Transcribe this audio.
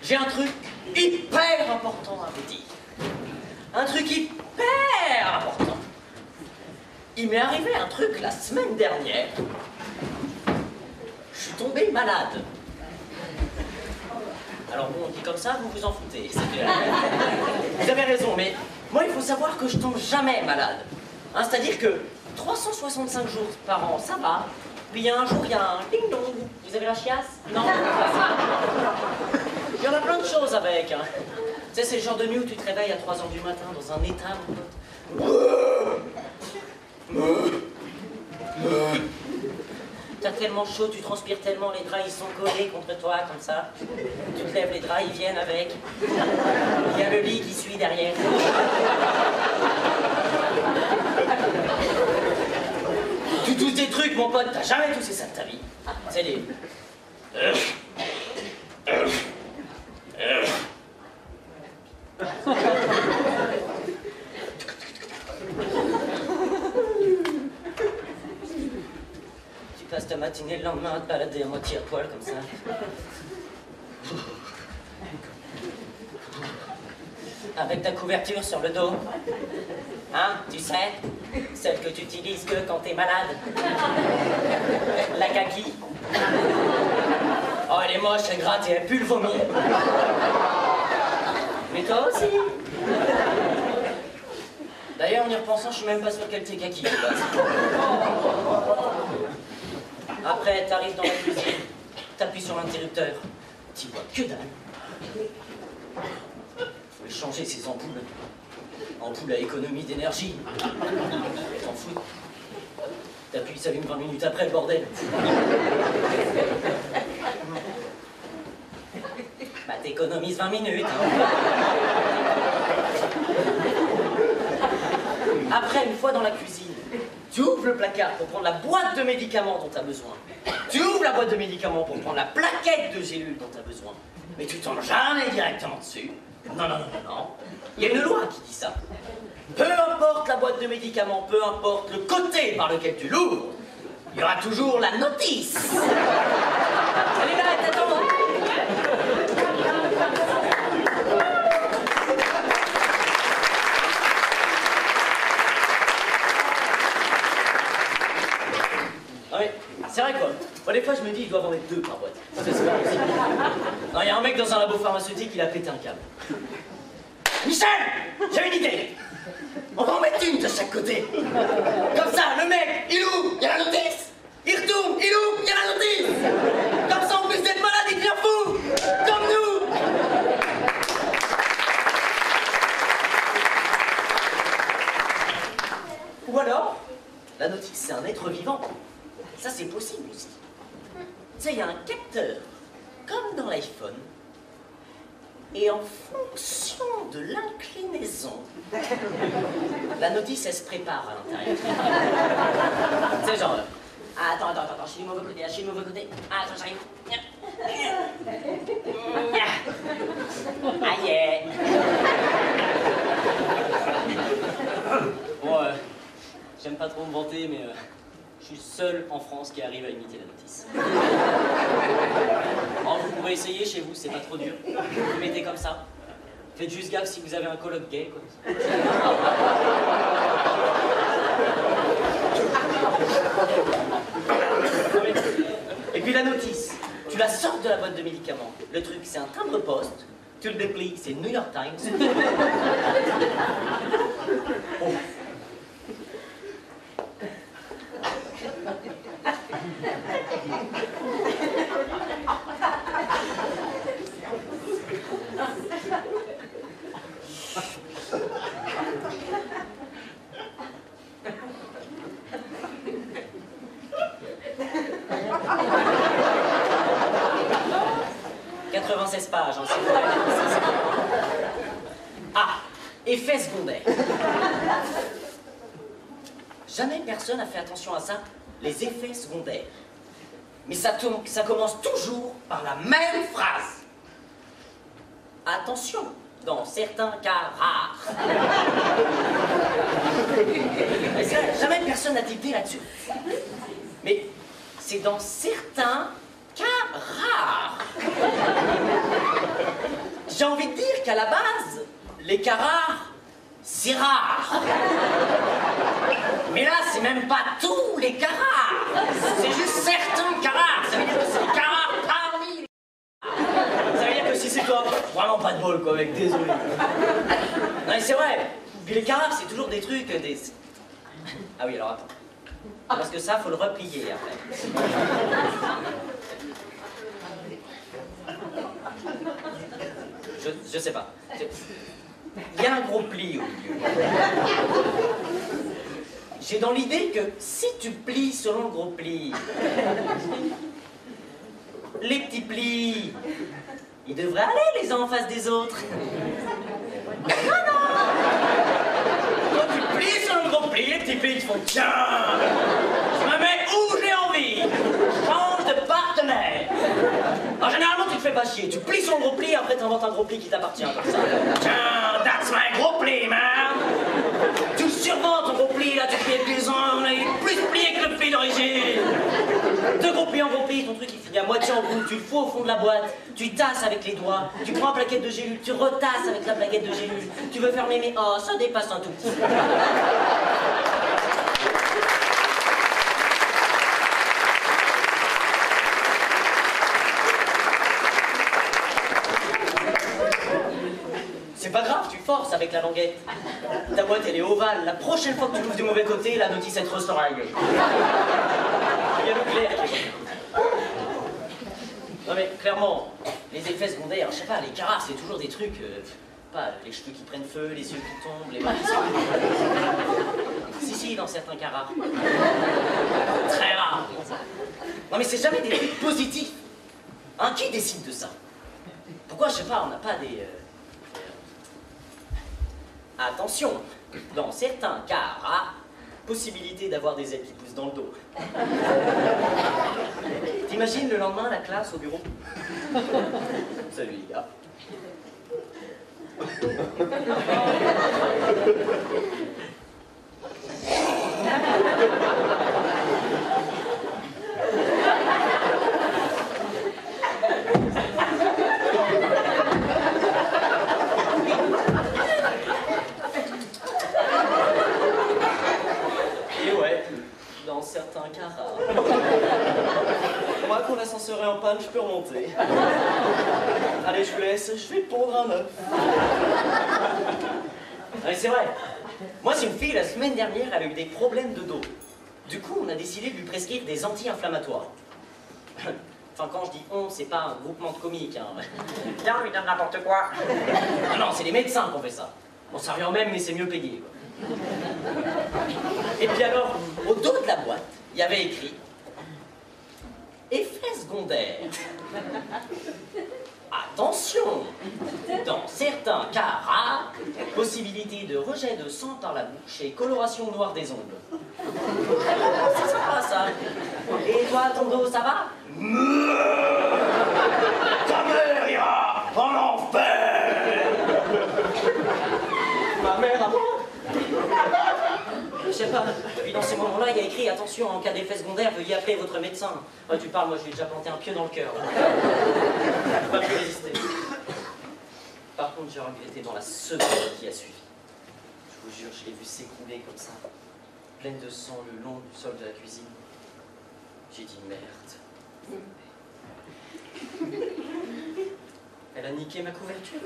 j'ai un truc hyper important à vous dire. Un truc hyper important. Il m'est arrivé un truc la semaine dernière. Je suis tombé malade. Alors bon, on dit comme ça, vous vous en foutez. Vous avez raison, mais moi, il faut savoir que je tombe jamais malade. Hein, c'est-à-dire que 365 jours par an, ça va. Puis il y a un jour, il y a un ding-dong. Vous avez la chiasse? Non. Il y en a plein de choses avec. Hein. Tu sais, c'est le genre de nuit où tu te réveilles à 3h du matin dans un état, mon pote. T'as tellement chaud, tu transpires tellement, les draps ils sont collés contre toi, comme ça. Tu te lèves, les draps ils viennent avec. Il y a le lit qui suit derrière. Tu tousses des trucs, mon pote, t'as jamais toussé ça de ta vie. C'est des... Tu passes ta matinée le lendemain à te balader à moitié à poil comme ça. Avec ta couverture sur le dos. Hein, tu sais, celle que tu utilises que quand t'es malade. La kaki. Oh, elle est moche, elle gratte et elle pue le vomi. Mais toi aussi. D'ailleurs, en y repensant, je suis même pas sûr qu'elle t'ait kaki. Après, t'arrives dans la cuisine, t'appuies sur l'interrupteur, t'y vois que dalle. Faut changer ces ampoules. Ampoules à économie d'énergie. T'en fous. T'appuies, s'allume 20 minutes après, le bordel. Bah, t'économises 20 minutes. Hein. Après, une fois dans la cuisine, tu ouvres le placard pour prendre la boîte de médicaments dont tu as besoin. Tu ouvres la boîte de médicaments pour prendre la plaquette de gélules dont tu as besoin. Mais tu t'en jamais directement dessus. Non, non, non, non, non. Il y a une loi qui dit ça. Peu importe la boîte de médicaments, peu importe le côté par lequel tu l'ouvres, il y aura toujours la notice. Elle est là, elle t'attend. C'est vrai quoi. Bon, des fois je me dis, il doit en mettre 2 par boîte. C'est pas possible. Non, il y a un mec dans un labo pharmaceutique, il a pété un câble. Michel, j'ai une idée. On va en mettre une de chaque côté. Comme ça, le mec, il ouvre, il y a la notice. Il retourne, il ouvre, il y a la notice. Comme ça, en plus d'être malade, il devient fou. Comme nous. Ou alors, la notice, c'est un être vivant. Ça, c'est possible aussi. Tu sais, il y a un capteur, comme dans l'iPhone, et en fonction de l'inclinaison, la notice, elle se prépare à l'intérieur. Tu sais, genre, attends, je suis du mauvais côté, Attends, j'arrive. Aïe. Bon, j'aime pas trop me vanter, mais... je suis seul en France qui arrive à imiter la notice. Alors, vous pourrez essayer chez vous, c'est pas trop dur. Vous mettez comme ça. Faites juste gaffe si vous avez un coloc gay, quoi. Et puis la notice, tu la sors de la boîte de médicaments. Le truc, c'est un timbre-poste. Tu le déplies, c'est New York Times. Oh. Pages, hein, ah, effet secondaire. Jamais personne n'a fait attention à ça, les effets secondaires. Mais ça commence toujours par la même phrase. Attention, dans certains cas rares. Jamais personne n'a tilté là-dessus. Mais c'est dans certains cas rares. J'ai envie de dire qu'à la base, les carrars, c'est rare. Mais là, c'est même pas tous les carrars. C'est juste certains carrars. Ça veut dire que c'est les carrars parmi les carrars. Ça veut dire que si c'est toi, vraiment pas de bol, quoi, mec, désolé. Non, mais c'est vrai. Puis les carrars, c'est toujours des trucs, des... Ah oui, alors attends. Parce que ça, faut le replier après. Je sais pas. Il y a un gros pli au milieu. J'ai dans l'idée que si tu plies selon le gros pli, les petits plis, ils devraient aller les uns en face des autres. Non, non! Quand tu plies selon le gros pli, les petits plis, ils font tiens! Je me mets où j'ai envie! Change de partenaire! Alors, généralement, tu te fais pas chier. Tu plies sur le gros pli, après t'inventes un gros pli qui t'appartient comme ça. Tiens, that's my gros pli, man! Tu survends ton gros pli, là, tu plies avec les uns, on a plus plié que le pli d'origine! Deux gros plis en gros pli, ton truc il finit à moitié en bout, tu le fous au fond de la boîte, tu tasses avec les doigts, tu prends la plaquette de gélule, tu retasses avec la plaquette de gélule, tu veux fermer mais oh, ça dépasse un tout petit peu. C'est pas grave, tu forces avec la languette. Ta boîte elle est ovale, la prochaine fois que tu l'ouvres du mauvais côté, la notice elle te ressort à la gueule. Il y a le clair qui est... Non mais clairement, les effets secondaires, je sais pas, les carrars c'est toujours des trucs, pas les cheveux qui prennent feu, les yeux qui tombent, les mains qui Si, dans certains carrars. Très rare. Non mais c'est jamais des trucs positifs. Hein, qui décide de ça? Pourquoi, je sais pas, on n'a pas des... Attention, dans certains carrars, possibilité d'avoir des ailes qui poussent dans le dos. T'imagines le lendemain la classe au bureau? Salut les gars. Dans certains carrars. Moi, quand l'ascenseur est en panne, je peux remonter. Allez, je vous laisse, je vais pondre un œuf. Mais c'est vrai. Moi, c'est une fille, la semaine dernière, elle a eu des problèmes de dos. Du coup, on a décidé de lui prescrire des anti-inflammatoires. Enfin, quand je dis on, c'est pas un groupement de comiques, hein. Viens, lui donne n'importe quoi. Non, c'est les médecins qui ont fait ça. Bon, ça revient au même, mais c'est mieux payé, quoi. Et puis alors, au dos de la boîte, il y avait écrit « Effet secondaire. Attention, dans certains cas rares, possibilité de rejet de sang par la bouche et coloration noire des ongles. » C'est sympa, ça. Et toi, ton dos, ça va? Ta mère ira en enfer. Ma mère à moi? Je sais pas, puis dans ces moments-là, il y a écrit « Attention, en cas d'effet secondaire, veuillez appeler votre médecin. » Ouais, tu parles, moi je lui ai déjà planté un pieu dans le cœur. Je peux pas plus résister. Par contre, j'ai regretté dans la seconde qui a suivi. Je vous jure, je l'ai vu s'écrouler comme ça, pleine de sang le long du sol de la cuisine. J'ai dit merde. Elle a niqué ma couverture.